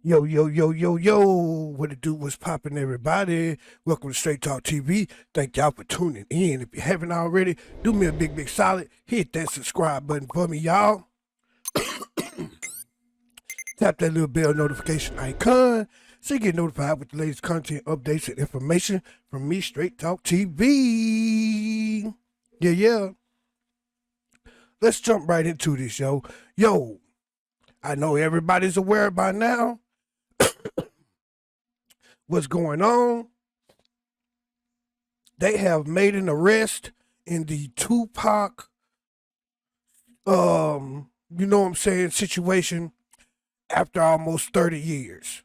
Yo, yo, yo, yo, yo. What it do? What's poppin', everybody? Welcome to Straight Talk TV. Thank y'all for tuning in. If you haven't already, do me a big, big solid. Hit that subscribe button for me, y'all. Tap that little bell notification icon so you get notified with the latest content, updates, and information from me, Straight Talk TV. Yeah, yeah. Let's jump right into this, yo. Yo, I know everybody's aware by now what's going on. They have made an arrest in the Tupac, situation after almost 30 years.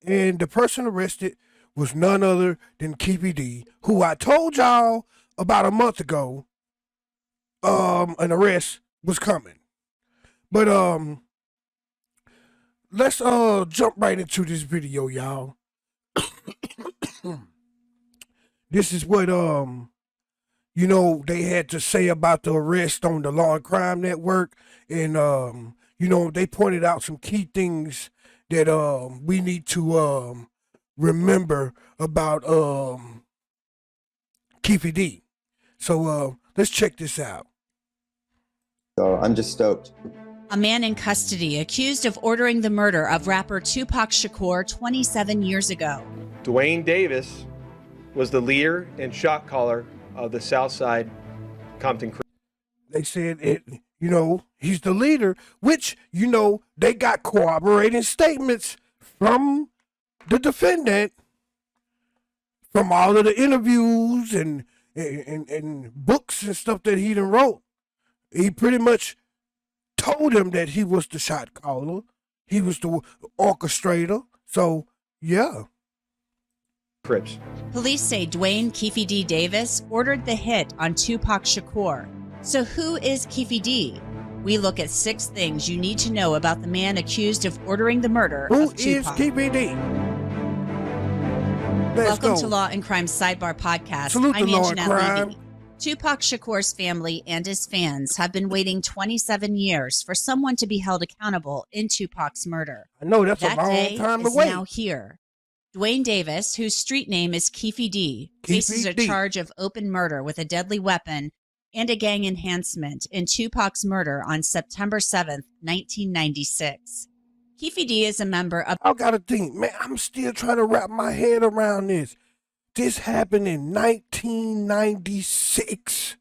And the person arrested was none other than Keefe D, who I told y'all about a month ago, an arrest was coming. But let's jump right into this video, y'all. This is what they had to say about the arrest on the Law and Crime Network. And, they pointed out some key things that we need to remember about Keefe D. So let's check this out. So I'm just stoked. A man in custody accused of ordering the murder of rapper Tupac Shakur 27 years ago. Dwayne Davis was the leader and shot caller of the Southside Compton. They said he's the leader, which, they got corroborating statements from the defendant from all of the interviews and books and stuff that he done wrote. He pretty much told him that he was the shot caller. He was the orchestrator. So, yeah. Crips. Police say Dwayne Keefe D. Davis ordered the hit on Tupac Shakur. So who is Keefe D? We look at 6 things you need to know about the man accused of ordering the murder of Tupac. Who is Keefe D? Welcome to Law and Crime Sidebar Podcast. Salute I'm the Law and Anjanette Crime. Levy. Tupac Shakur's family and his fans have been waiting 27 years for someone to be held accountable in Tupac's murder. I know that's That a long day time to is wait. now here. Dwayne Davis, whose street name is Keefe D, faces a D. charge of open murder with a deadly weapon and a gang enhancement in Tupac's murder on September 7th, 1996. Keefe D is a member of... I gotta think, man, I'm still trying to wrap my head around this. This happened in 1996.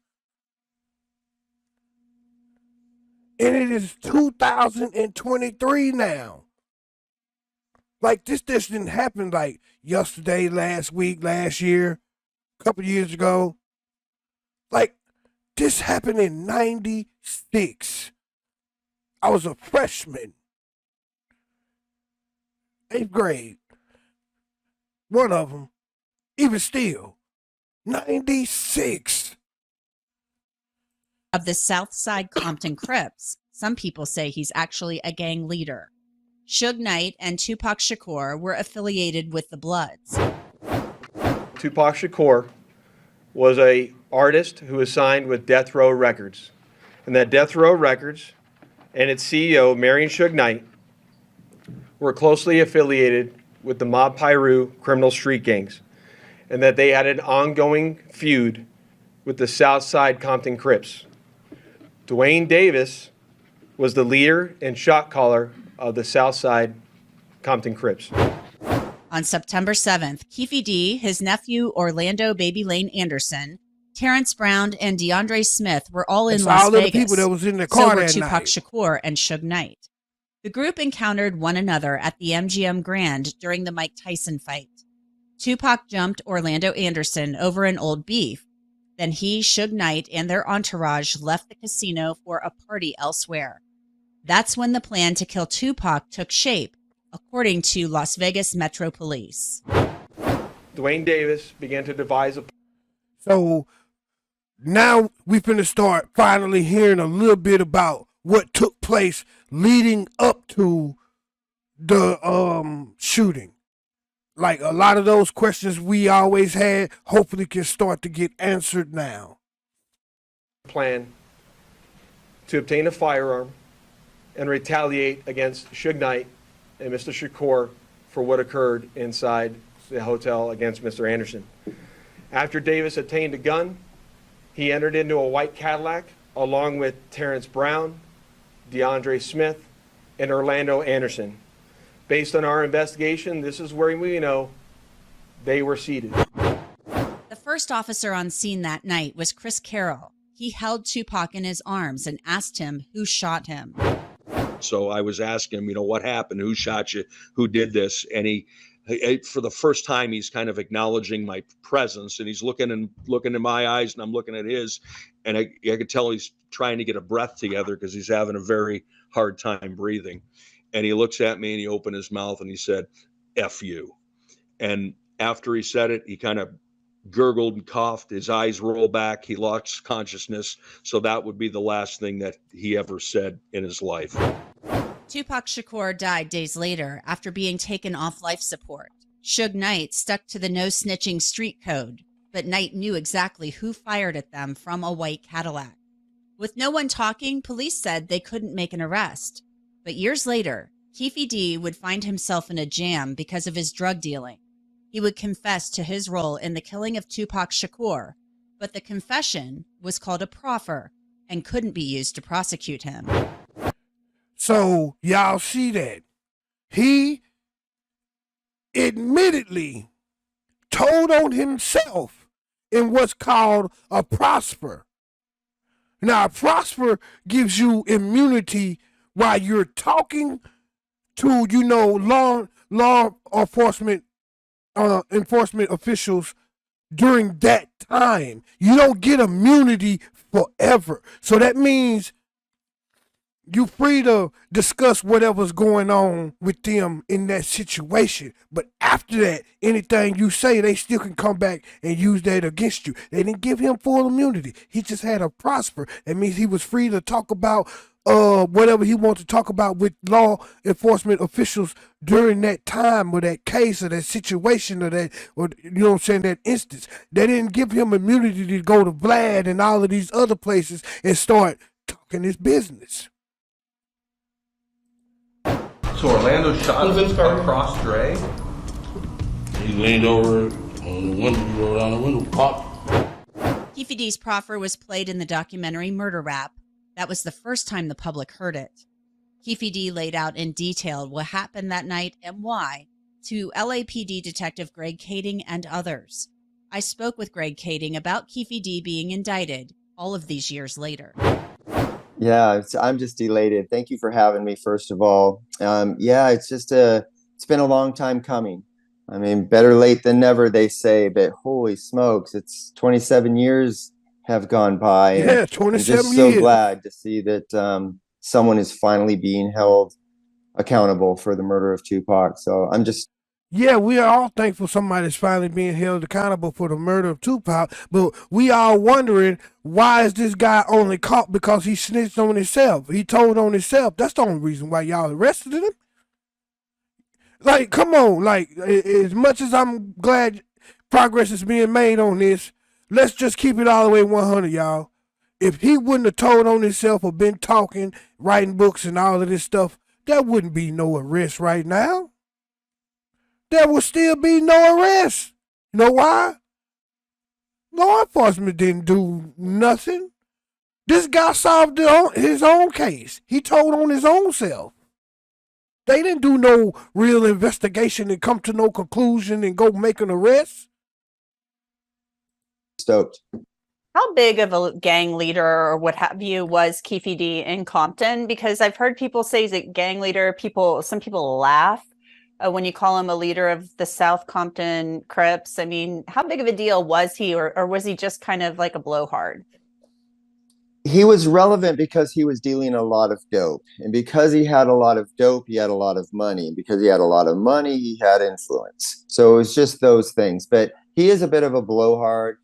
And it is 2023 now. Like, this didn't happen like yesterday, last week, last year, a couple years ago. Like, this happened in 96. I was a freshman. 8th grade. One of them. Even still. 96. the Southside Compton Crips. Some people say he's actually a gang leader. Suge Knight and Tupac Shakur were affiliated with the Bloods. Tupac Shakur was a artist who was signed with Death Row Records. And that Death Row Records and its CEO, Marion Suge Knight, were closely affiliated with the Mob Piru criminal street gangs, and that they had an ongoing feud with the Southside Compton Crips. Dwayne Davis was the leader and shot caller of the Southside Compton Crips. On September 7th, Keefe D, his nephew Orlando Baby Lane Anderson, Terrence Brown, and DeAndre Smith were all in Las all Vegas. of the people that was in the car So were that Tupac night. Shakur and Suge Knight. The group encountered one another at the MGM Grand during the Mike Tyson fight. Tupac jumped Orlando Anderson over an old beef. Then he, Suge Knight, and their entourage left the casino for a party elsewhere. That's when the plan to kill Tupac took shape, according to Las Vegas Metro Police. Dwayne Davis began to devise a So now we finna start finally hearing a little bit about what took place leading up to the shooting. Like a lot of those questions we always had, hopefully can start to get answered now. plan to obtain a firearm and retaliate against Suge Knight and Mr. Shakur for what occurred inside the hotel against Mr. Anderson. After Davis obtained a gun, he entered into a white Cadillac along with Terrence Brown, DeAndre Smith, and Orlando Anderson. Based on our investigation, this is where we know they were seated. The first officer on scene that night was Chris Carroll. He held Tupac in his arms and asked him who shot him. So I was asking him, what happened? Who shot you? Who did this? And he for the first time, he's kind of acknowledging my presence, and he's looking in my eyes, and I'm looking at his, and I could tell he's trying to get a breath together because he's having a very hard time breathing. And he looks at me and he opened his mouth and he said, "F you." And after he said it, he kind of gurgled and coughed. His eyes rolled back. He lost consciousness. So that would be the last thing that he ever said in his life. Tupac Shakur died days later after being taken off life support. Suge Knight stuck to the no snitching street code, but Knight knew exactly who fired at them from a white Cadillac. With no one talking, police said they couldn't make an arrest. But years later, Keefe D would find himself in a jam because of his drug dealing. He would confess to his role in the killing of Tupac Shakur, but the confession was called a proffer and couldn't be used to prosecute him. So y'all see that he admittedly told on himself in what's called a prosper. Now, a prosper gives you immunity while you're talking to, law enforcement officials during that time. You don't get immunity forever. So that means you're free to discuss whatever's going on with them in that situation. But after that, anything you say, they still can come back and use that against you. They didn't give him full immunity. He just had a prosper. That means he was free to talk about whatever he wanted to talk about with law enforcement officials during that time or that case or that situation or that, or that instance. They didn't give him immunity to go to Vlad and all of these other places and start talking his business. So Orlando shot across Dre? He leaned over on the window, he rolled down the window, popped. Keefe D's proffer was played in the documentary Murder Rap. That was the first time the public heard it. Keefe D laid out in detail what happened that night and why to LAPD Detective Greg Kading and others. I spoke with Greg Kading about Keefe D being indicted all of these years later. Yeah, I'm just elated. Thank you for having me, first of all. It's been a long time coming. I mean, better late than never, they say, but holy smokes, it's 27 years have gone by. Yeah, 27 I'm just years. so glad to see that someone is finally being held accountable for the murder of Tupac. So I'm just... Yeah, we are all thankful somebody's finally being held accountable for the murder of Tupac, but we are wondering, why is this guy only caught because he snitched on himself? He told on himself. That's the only reason why y'all arrested him. Like, come on, like, as much as I'm glad progress is being made on this, let's just keep it all the way 100, y'all. If he wouldn't have told on himself or been talking, writing books and all of this stuff, there wouldn't be no arrest right now. There will still be no arrest. You know why? Law enforcement didn't do nothing. This guy solved his own case. He told on his own self. They didn't do no real investigation and come to no conclusion and go make an arrest. Stoked. How big of a gang leader or what have you was Keefe D in Compton? Because I've heard people say he's a gang leader. Some people laugh when you call him a leader of the South Compton Crips. I mean, how big of a deal was he, or was he just kind of like a blowhard? He was relevant because he was dealing a lot of dope. And because he had a lot of dope, he had a lot of money. And because he had a lot of money, he had influence. So it was just those things. But he is a bit of a blowhard.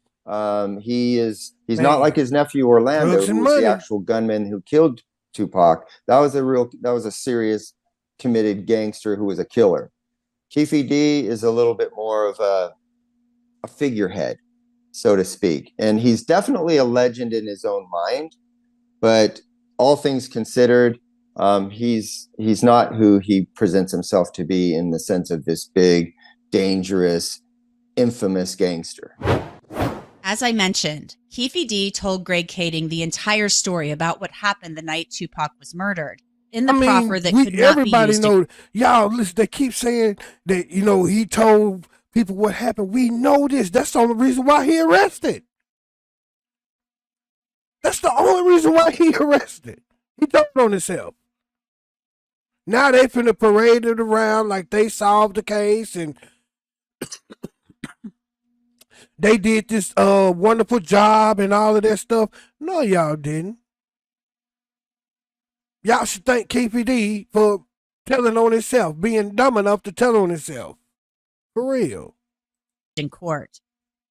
He's not like his nephew Orlando, who was the actual gunman who killed Tupac. That was a serious committed gangster who was a killer. Keefe D is a little bit more of a figurehead, so to speak. And he's definitely a legend in his own mind, but all things considered, He's not who he presents himself to be in the sense of this big, dangerous, infamous gangster. As I mentioned, Keefe D told Greg Kading the entire story about what happened the night Tupac was murdered in the proffer that could not be everybody used. know, y'all listen, they keep saying that, you know, he told people what happened. We know this. That's the only reason why he arrested. That's the only reason why he arrested. He told on himself. Now they finna parade it around like they solved the case and they did this wonderful job and all of that stuff. No, y'all didn't. Y'all should thank Keefe D for telling on himself, being dumb enough to tell on himself. For real. In court.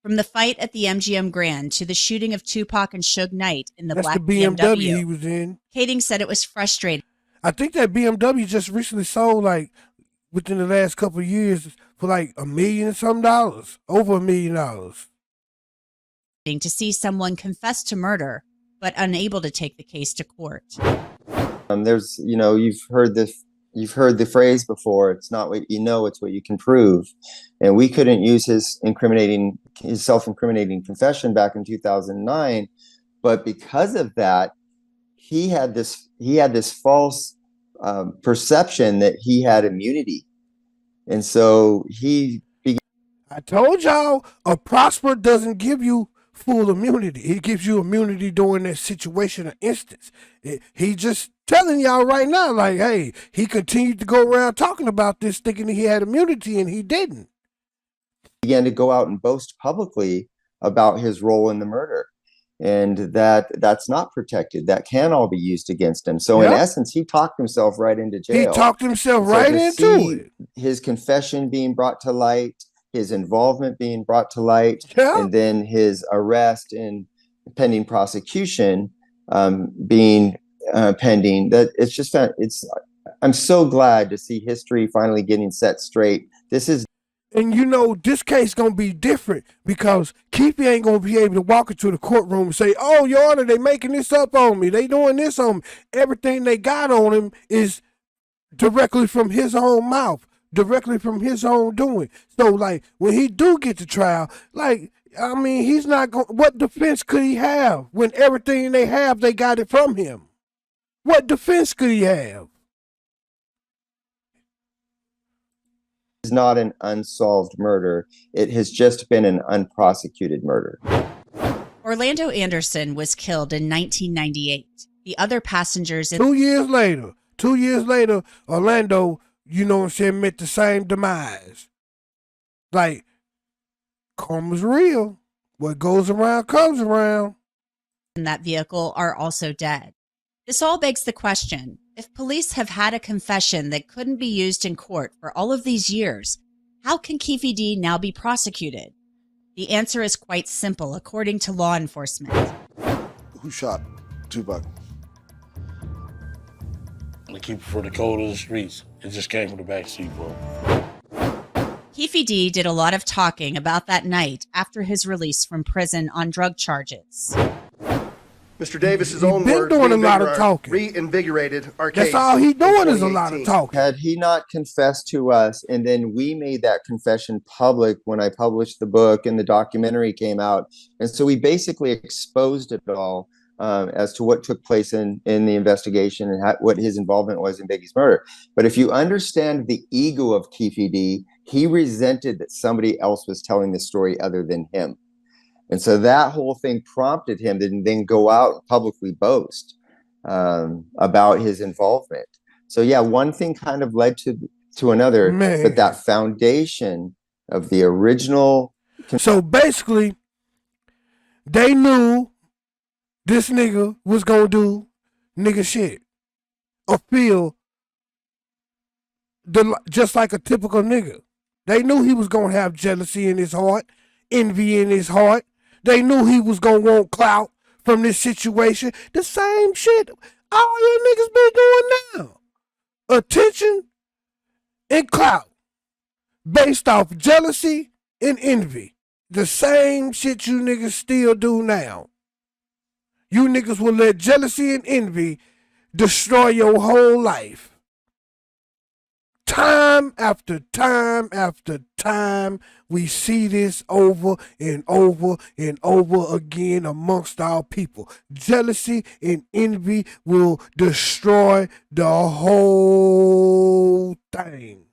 From the fight at the MGM Grand to the shooting of Tupac and Suge Knight in the That's black the BMW he was in. Kading said it was frustrating. I think that BMW just recently sold, like, within the last couple of years for like $1 million and some dollars. Over $1 million. To see someone confess to murder, but unable to take the case to court. There's, you know, you've heard the phrase before, it's not what you know, it's what you can prove. And we couldn't use his self-incriminating confession back in 2009, but because of that, he had this false perception that he had immunity. And so I told y'all, a prosper doesn't give you full immunity. It gives you immunity during that situation or instance. He just telling y'all right now, like, hey, he continued to go around talking about this, thinking he had immunity, and he didn't. He began to go out and boast publicly about his role in the murder, and that's not protected. That can all be used against him. So in essence, he talked himself right into jail. He talked himself right into it. His confession being brought to light, his involvement being brought to light, and then his arrest and pending prosecution being pending. That it's just I'm so glad to see history finally getting set straight. And you know, this case gonna be different because Keefe ain't gonna be able to walk into the courtroom and say, "Oh, Your Honor, they making this up on me. They doing this on me." Everything they got on him is directly from his own mouth, directly from his own doing. So, like, when he do get to trial, like, I mean, he's not going. What defense could he have when everything they have, they got it from him? What defense could he have? Is not an unsolved murder. It has just been an unprosecuted murder. Orlando Anderson was killed in 1998. The other passengers in 2 years later, Orlando, you know what I'm saying, met the same demise. Like, karma's real. What goes around comes around. in that vehicle are also dead. This all begs the question, if police have had a confession that couldn't be used in court for all of these years, how can Keefe D now be prosecuted? The answer is quite simple, according to law enforcement. Who shot Tupac? To keep it for the code of the streets. It just came from the backseat, bro. Keefe D did a lot of talking about that night after his release from prison on drug charges. Mr. Davis's own words doing a lot of talking. Reinvigorated our case. That's all he doing is a lot of talking. Had he not confessed to us, and then we made that confession public when I published the book and the documentary came out, and so we basically exposed it all as to what took place in the investigation and what his involvement was in Biggie's murder. But if you understand the ego of Keefe D, he resented that somebody else was telling the story other than him. And so that whole thing prompted him to then go out and publicly boast about his involvement. So yeah, one thing kind of led to another, but that foundation of the original. So basically, they knew this nigga was gonna do nigga shit or feel just like a typical nigga. They knew he was gonna have jealousy in his heart, envy in his heart. They knew he was gonna want clout from this situation. The same shit all you niggas been doing now. Attention and clout based off jealousy and envy. The same shit you niggas still do now. You niggas will let jealousy and envy destroy your whole life. Time after time after time, we see this over and over and over again amongst our people. Jealousy and envy will destroy the whole thing.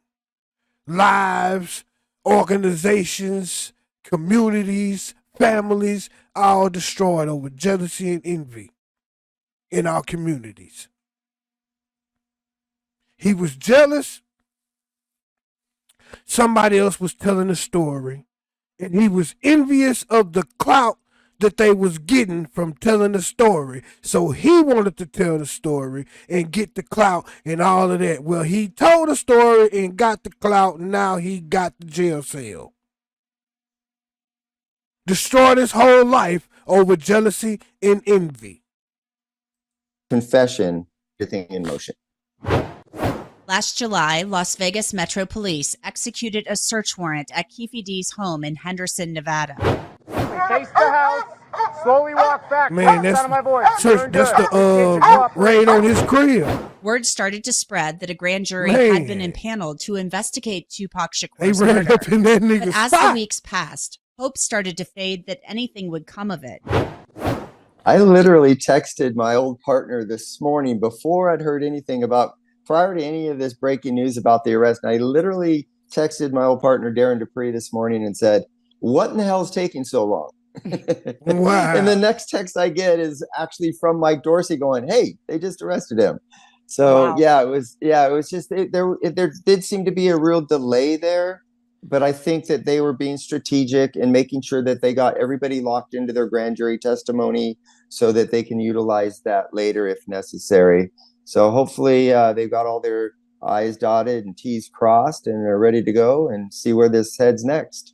Lives, organizations, communities, families, all destroyed over jealousy and envy in our communities. He was jealous. Somebody else was telling a story, and he was envious of the clout that they was getting from telling the story. So he wanted to tell the story and get the clout and all of that. Well, he told the story and got the clout, and now he got the jail cell. Destroyed his whole life over jealousy and envy. Confession, everything in motion. Last July, Las Vegas Metro Police executed a search warrant at Keefe D's home in Henderson, Nevada. Face the house, slowly walk back. Man, that's the raid on his crib. Word started to spread that a grand jury Man. had been impaneled to investigate Tupac They Shakur's ran murder. up in that nigga's But as the spot. weeks passed, hope started to fade that anything would come of it. I literally texted my old partner this morning before I'd heard anything prior to any of this breaking news about the arrest. And I literally texted my old partner, Darren Dupree, this morning and said, what in the hell is taking so long? Wow. And the next text I get is actually from Mike Dorsey going, hey, they just arrested him. So Wow. it was just, there did seem to be a real delay there. But I think that they were being strategic and making sure that they got everybody locked into their grand jury testimony so that they can utilize that later if necessary. So hopefully they've got all their I's dotted and T's crossed and are ready to go and see where this heads next.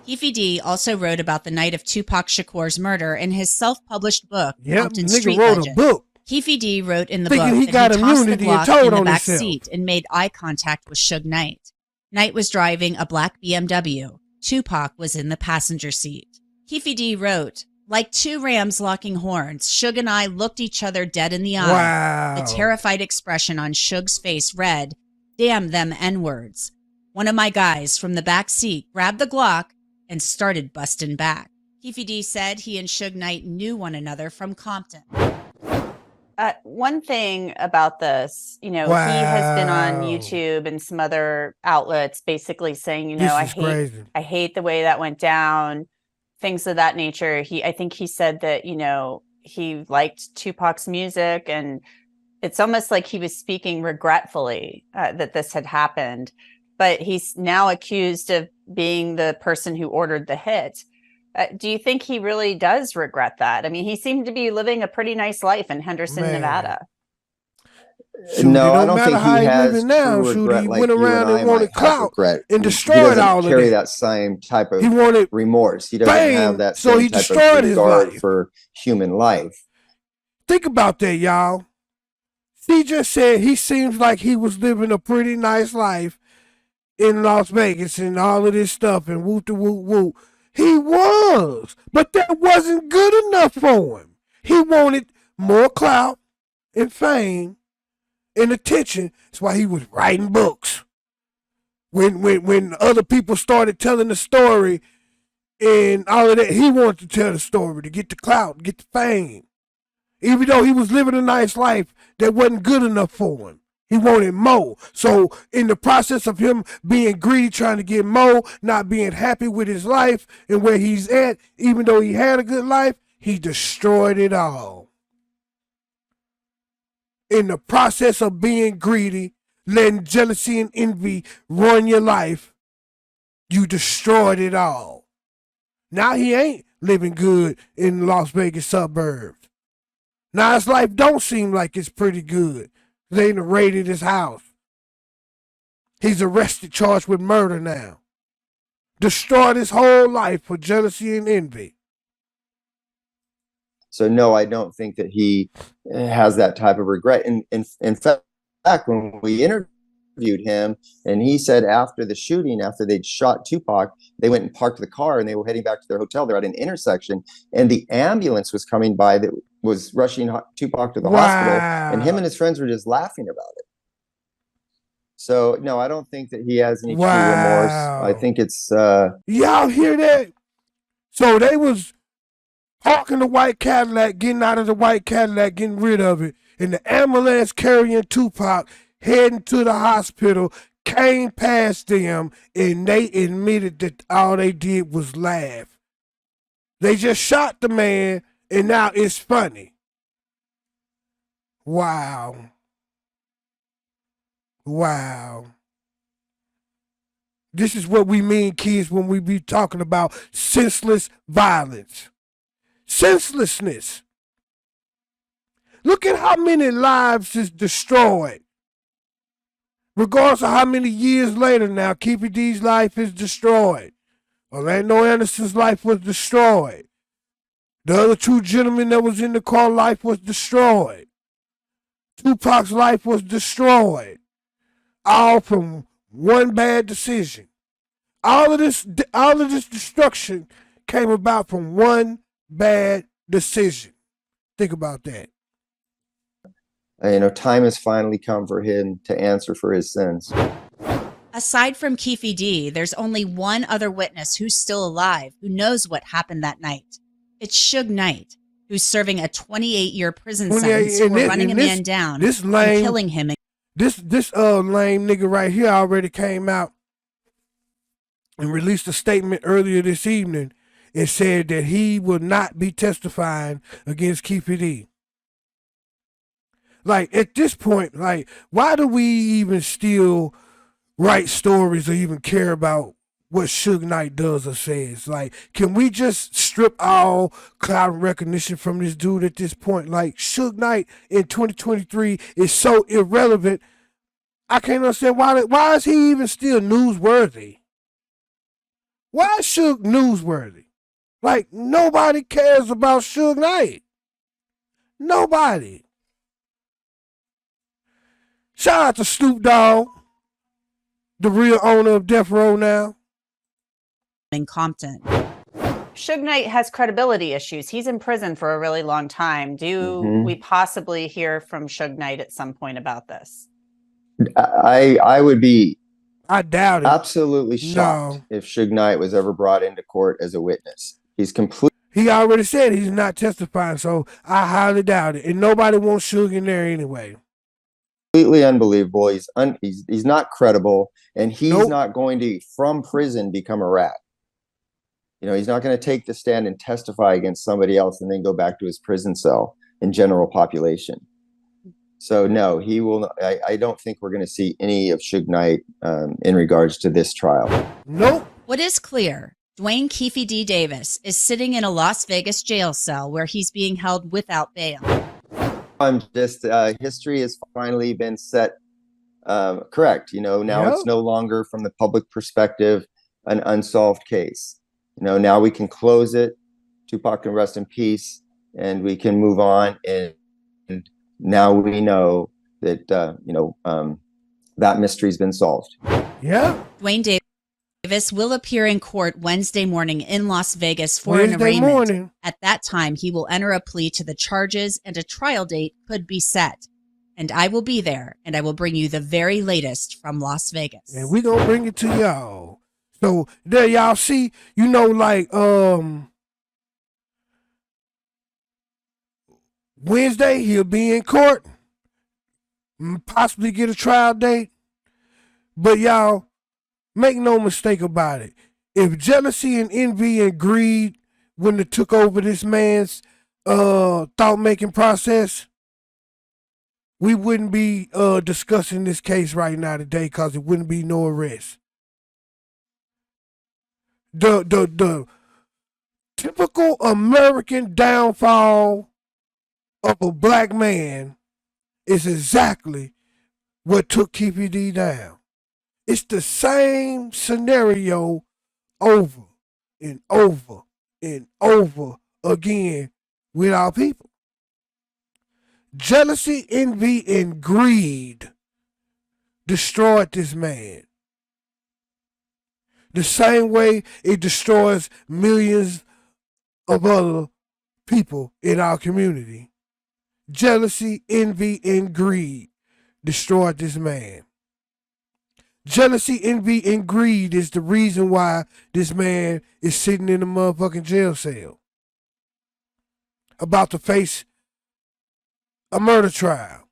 Keefe D also wrote about the night of Tupac Shakur's murder in his self-published book, Yep, Compton nigga Street wrote Legend. a book. Keefe D wrote in the Thinking book he that got he tossed the immunity and Glock told in the on back himself. seat and made eye contact with Suge Knight. Knight was driving a black BMW. Tupac was in the passenger seat. Keefe D wrote, like two rams locking horns, Suge and I looked each other dead in the eye. Wow. The terrified expression on Suge's face read, damn them N-words. One of my guys from the back seat grabbed the Glock and started busting back. Keefe D said he and Suge Knight knew one another from Compton. One thing about this, he has been on Wow. YouTube and some other outlets basically saying, This I is crazy. hate the way that went down, things of that nature. I think he said that, he liked Tupac's music, and it's almost like he was speaking regretfully that this had happened, but he's now accused of being the person who ordered the hit. Do you think he really does regret that? I mean, he seemed to be living a pretty nice life in Henderson, Man. Nevada. Shoot, No, it I don't don't matter think how he has living now. true Shoot, regret he like went you around and and I wanted might have clout regret. and He destroyed doesn't all of carry that. that same type of He wanted remorse. He doesn't fame, have that so same he type destroyed of his regard life. for human life. Think about that, y'all. He just said he seems like he was living a pretty nice life in Las Vegas and all of this stuff and woo woo woo. He was, but that wasn't good enough for him. He wanted more clout and fame and attention. That's why he was writing books. When other people started telling the story and all of that, he wanted to tell the story to get the clout, get the fame. Even though he was living a nice life, that wasn't good enough for him. He wanted more. So in the process of him being greedy, trying to get more, not being happy with his life and where he's at, even though he had a good life, he destroyed it all. In the process of being greedy, letting jealousy and envy run your life, you destroyed it all. Now he ain't living good in the Las Vegas suburbs. Now his life don't seem like it's pretty good. They ain't raided his house. He's arrested, charged with murder now. Destroyed his whole life for jealousy and envy. So no, I don't think that he has that type of regret. In fact, when we interviewed him, and he said after the shooting, after they'd shot Tupac, they went and parked the car and they were heading back to their hotel. They're at an intersection, and the ambulance was coming by that was rushing Tupac to the hospital, and him Wow. and his friends were just laughing about it. So no, I don't think that he has any true remorse. I Wow. think it's Y'all hear that? So they was parking the white Cadillac, getting out of the white Cadillac, getting rid of it, and the ambulance carrying Tupac heading to the hospital came past them, and they admitted that all they did was laugh. They just shot the man, and now it's funny. Wow. Wow. This is what we mean, kids, when we be talking about senseless violence. Senselessness. Look at how many lives is destroyed. Regardless of how many years later now, Keefe D's life is destroyed. Orlando Anderson's life was destroyed. The other two gentlemen that was in the car, life was destroyed. Tupac's life was destroyed. All from one bad decision. All of this destruction came about from one bad decision. Think about that. time has finally come for him to answer for his sins. Aside from Keefe D, there's only one other witness who's still alive who knows what happened that night. It's Suge Knight, who's serving a 28-year prison sentence for running a man down and killing him. This lame nigga right here already came out and released a statement earlier this evening and said that he will not be testifying against Keefe D. Like, at this point, like, why do we even still write stories or even care about what Suge Knight does or says? Like, can we just strip all clout and recognition from this dude at this point? Like, Suge Knight in 2023 is so irrelevant. I can't understand why is he even still newsworthy? Why is Suge newsworthy? Like, nobody cares about Suge Knight. Nobody. Shout out to Snoop Dogg, the real owner of Death Row now. In Compton. Suge Knight has credibility issues. He's in prison for a really long time. Do we possibly hear from Suge Knight at some point about this? I would be I doubt it. absolutely shocked if Suge Knight was ever brought into court as a witness. He's completely. He already said he's not testifying, so I highly doubt it. And nobody wants Suge in there anyway. Completely unbelievable. He's not credible, and he's not going to, from prison, become a rat. He's not going to take the stand and testify against somebody else and then go back to his prison cell in general population. So no, he will. I don't think we're going to see any of Suge Knight in regards to this trial. Nope. What is clear, Dwayne Keefe D. Davis is sitting in a Las Vegas jail cell where he's being held without bail. History has finally been set correct. Now it's no longer from the public perspective an unsolved case. Now we can close it. Tupac can rest in peace, and we can move on. And now we know that that mystery's been solved. Yeah. Dwayne Davis will appear in court Wednesday morning in Las Vegas for an arraignment. At that time, he will enter a plea to the charges and a trial date could be set. And I will be there, and I will bring you the very latest from Las Vegas. And we're going to bring it to y'all. So there y'all see, Wednesday he'll be in court, possibly get a trial date. But y'all, make no mistake about it. If jealousy and envy and greed wouldn't have took over this man's thought-making process, we wouldn't be discussing this case right now today because it wouldn't be no arrest. The typical American downfall of a black man is exactly what took Keefe D down. It's the same scenario over and over and over again with our people. Jealousy, envy, and greed destroyed this man. The same way it destroys millions of other people in our community. jealousy, envy, and greed destroyed this man. Jealousy, envy, and greed is the reason why this man is sitting in a motherfucking jail cell, about to face a murder trial.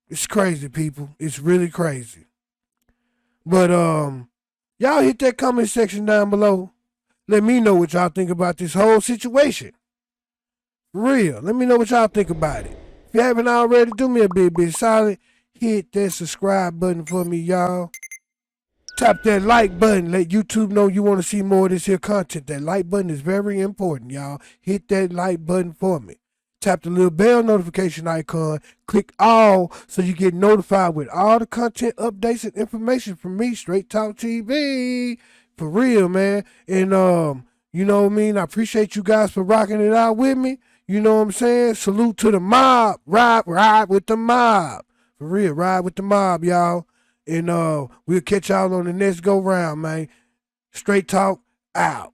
It's crazy, people. It's really crazy. But y'all hit that comment section down below. Let me know what y'all think about this whole situation. For real. Let me know what y'all think about it. If you haven't already, do me a big solid. Hit that subscribe button for me, y'all. Tap that like button. Let YouTube know you want to see more of this here content. That like button is very important, y'all. Hit that like button for me. Tap the little bell notification icon. Click all so you get notified with all the content updates and information from me, Straight Talk TV. For real, man. And you know what I mean? I appreciate you guys for rocking it out with me. You know what I'm saying? Salute to the mob. Ride with the mob. For real, ride with the mob, y'all. And we'll catch y'all on the next go round, man. Straight Talk out.